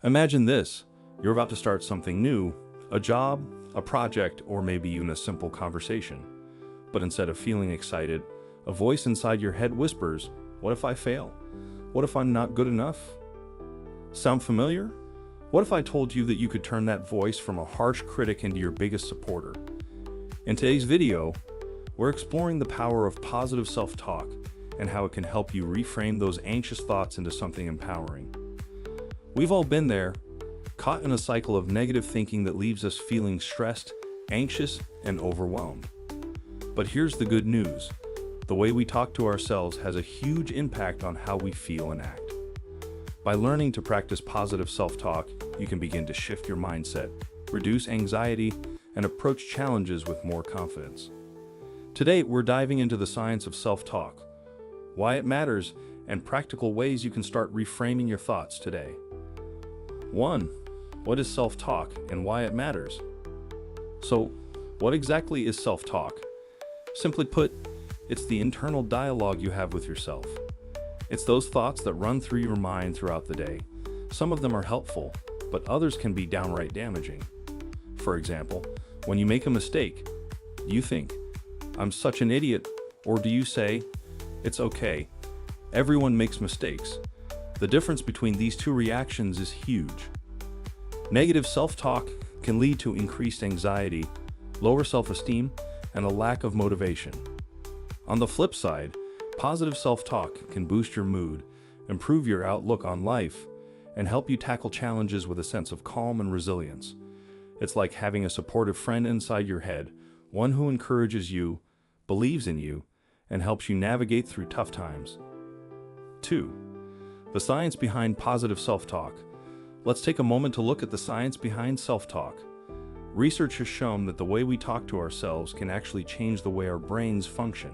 Imagine this. You're about to start something new, a job, a project, or maybe even a simple conversation. But instead of feeling excited, a voice inside your head whispers, "What if I fail? What if I'm not good enough?" Sound familiar? What if I told you that you could turn that voice from a harsh critic into your biggest supporter? In today's video, we're exploring the power of positive self-talk and how it can help you reframe those anxious thoughts into something empowering. We've all been there, caught in a cycle of negative thinking that leaves us feeling stressed, anxious, and overwhelmed. But here's the good news. The way we talk to ourselves has a huge impact on how we feel and act. By learning to practice positive self-talk, you can begin to shift your mindset, reduce anxiety, and approach challenges with more confidence. Today, we're diving into the science of self-talk, why it matters, and practical ways you can start reframing your thoughts today. 1. What is self-talk and why it matters? So, what exactly is self-talk? Simply put, it's the internal dialogue you have with yourself. It's those thoughts that run through your mind throughout the day. Some of them are helpful, but others can be downright damaging. For example, when you make a mistake, do you think, "I'm such an idiot," or do you say, "It's okay, everyone makes mistakes"? The difference between these two reactions is huge. Negative self-talk can lead to increased anxiety, lower self-esteem, and a lack of motivation. On the flip side, positive self-talk can boost your mood, improve your outlook on life, and help you tackle challenges with a sense of calm and resilience. It's like having a supportive friend inside your head, one who encourages you, believes in you, and helps you navigate through tough times. 2. The science behind positive self-talk. Let's take a moment to look at the science behind self-talk. Research has shown that the way we talk to ourselves can actually change the way our brains function.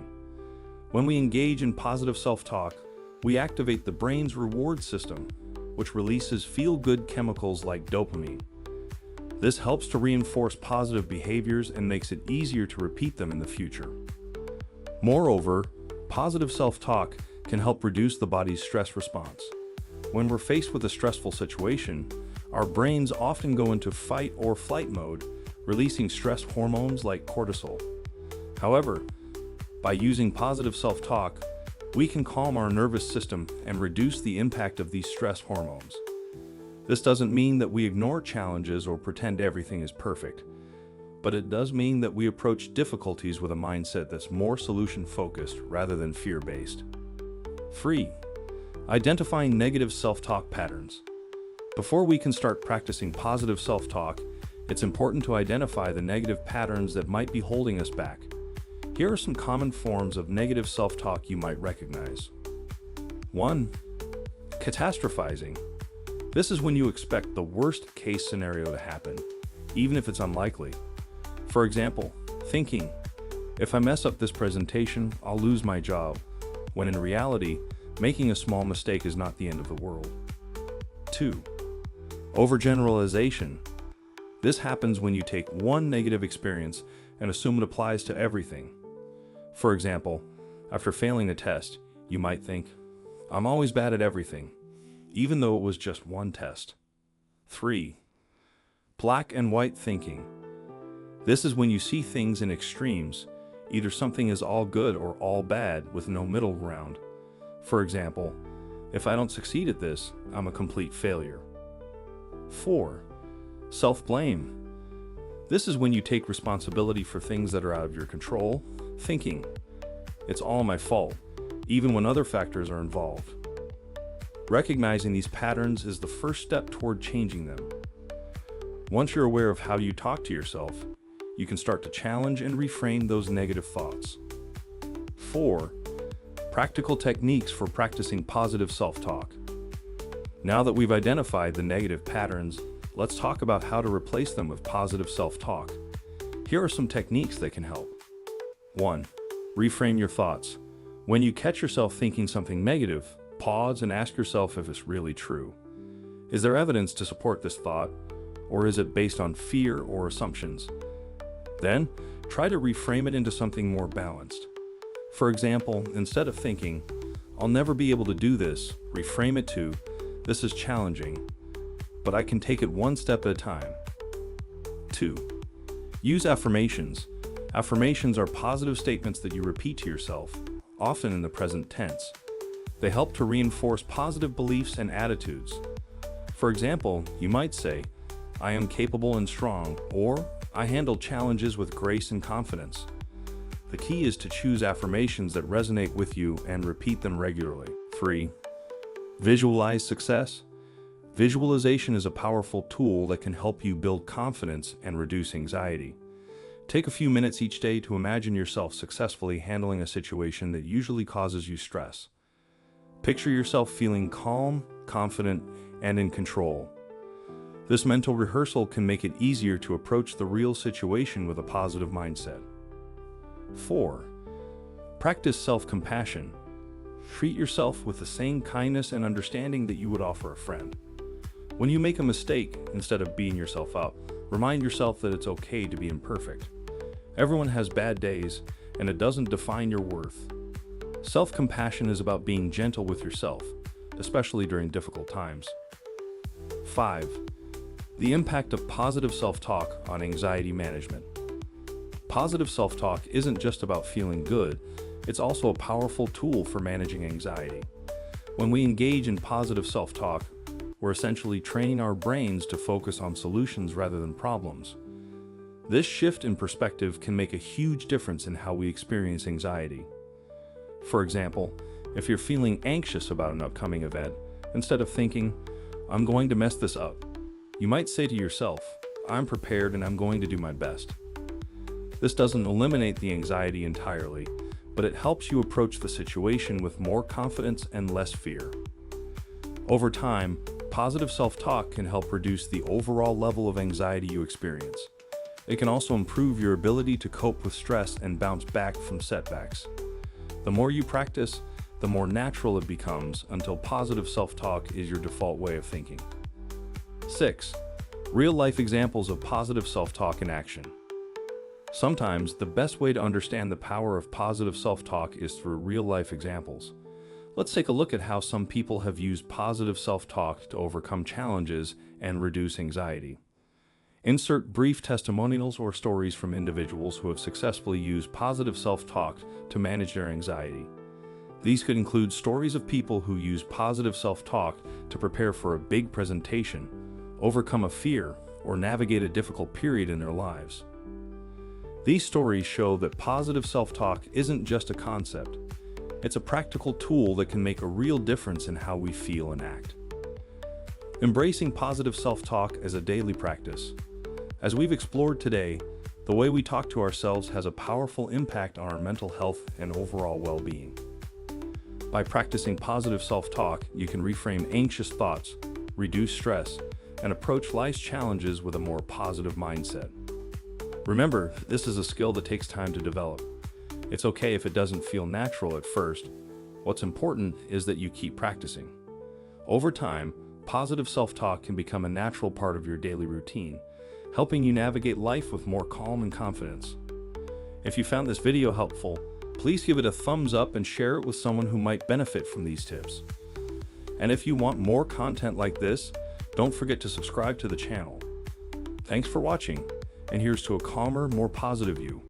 When we engage in positive self-talk, we activate the brain's reward system, which releases feel-good chemicals like dopamine. This helps to reinforce positive behaviors and makes it easier to repeat them in the future. Moreover, positive self-talk can help reduce the body's stress response. When we're faced with a stressful situation, our brains often go into fight or flight mode, releasing stress hormones like cortisol. However, by using positive self-talk, we can calm our nervous system and reduce the impact of these stress hormones. This doesn't mean that we ignore challenges or pretend everything is perfect, but it does mean that we approach difficulties with a mindset that's more solution-focused rather than fear-based. 3. Identifying negative self-talk patterns. Before we can start practicing positive self-talk, it's important to identify the negative patterns that might be holding us back. Here are some common forms of negative self-talk you might recognize. 1. Catastrophizing. This is when you expect the worst-case scenario to happen, even if it's unlikely. For example, thinking, "If I mess up this presentation, I'll lose my job," when in reality, making a small mistake is not the end of the world. 2. Overgeneralization. This happens when you take one negative experience and assume it applies to everything. For example, after failing a test, you might think, "I'm always bad at everything," even though it was just one test. 3. Black and white thinking. This is when you see things in extremes. Either something is all good or all bad with no middle ground. For example, "If I don't succeed at this, I'm a complete failure." 4. Self-blame. This is when you take responsibility for things that are out of your control, thinking, "It's all my fault," even when other factors are involved. Recognizing these patterns is the first step toward changing them. Once you're aware of how you talk to yourself, you can start to challenge and reframe those negative thoughts. 4. Practical techniques for practicing positive self-talk. Now that we've identified the negative patterns, let's talk about how to replace them with positive self-talk. Here are some techniques that can help. 1. Reframe your thoughts. When you catch yourself thinking something negative, pause and ask yourself if it's really true. Is there evidence to support this thought, or is it based on fear or assumptions? Then, try to reframe it into something more balanced. For example, instead of thinking, "I'll never be able to do this," reframe it to, "This is challenging," but I can take it one step at a time. 2. Use affirmations. Affirmations are positive statements that you repeat to yourself, often in the present tense. They help to reinforce positive beliefs and attitudes. For example, you might say, "I am capable and strong," or "I handle challenges with grace and confidence." The key is to choose affirmations that resonate with you and repeat them regularly. 3. Visualize success. Visualization is a powerful tool that can help you build confidence and reduce anxiety. Take a few minutes each day to imagine yourself successfully handling a situation that usually causes you stress. Picture yourself feeling calm, confident, and in control. This mental rehearsal can make it easier to approach the real situation with a positive mindset. 4. Practice self-compassion. Treat yourself with the same kindness and understanding that you would offer a friend. When you make a mistake, instead of beating yourself up, remind yourself that it's okay to be imperfect. Everyone has bad days, and it doesn't define your worth. Self-compassion is about being gentle with yourself, especially during difficult times. 5. The impact of positive self-talk on anxiety management. Positive self-talk isn't just about feeling good, it's also a powerful tool for managing anxiety. When we engage in positive self-talk, we're essentially training our brains to focus on solutions rather than problems. This shift in perspective can make a huge difference in how we experience anxiety. For example, if you're feeling anxious about an upcoming event, instead of thinking, "I'm going to mess this up," you might say to yourself, "I'm prepared and I'm going to do my best." This doesn't eliminate the anxiety entirely, but it helps you approach the situation with more confidence and less fear. Over time, positive self-talk can help reduce the overall level of anxiety you experience. It can also improve your ability to cope with stress and bounce back from setbacks. The more you practice, the more natural it becomes until positive self-talk is your default way of thinking. 6. Real-life examples of positive self-talk in action. Sometimes, the best way to understand the power of positive self-talk is through real-life examples. Let's take a look at how some people have used positive self-talk to overcome challenges and reduce anxiety. Insert brief testimonials or stories from individuals who have successfully used positive self-talk to manage their anxiety. These could include stories of people who use positive self-talk to prepare for a big presentation, overcome a fear, or navigate a difficult period in their lives. These stories show that positive self-talk isn't just a concept. It's a practical tool that can make a real difference in how we feel and act. Embracing positive self-talk as a daily practice. As we've explored today, the way we talk to ourselves has a powerful impact on our mental health and overall well-being. By practicing positive self-talk, you can reframe anxious thoughts, reduce stress, and approach life's challenges with a more positive mindset. Remember, this is a skill that takes time to develop. It's okay if it doesn't feel natural at first. What's important is that you keep practicing. Over time, positive self-talk can become a natural part of your daily routine, helping you navigate life with more calm and confidence. If you found this video helpful, please give it a thumbs up and share it with someone who might benefit from these tips. And if you want more content like this, don't forget to subscribe to the channel. Thanks for watching, and here's to a calmer, more positive you.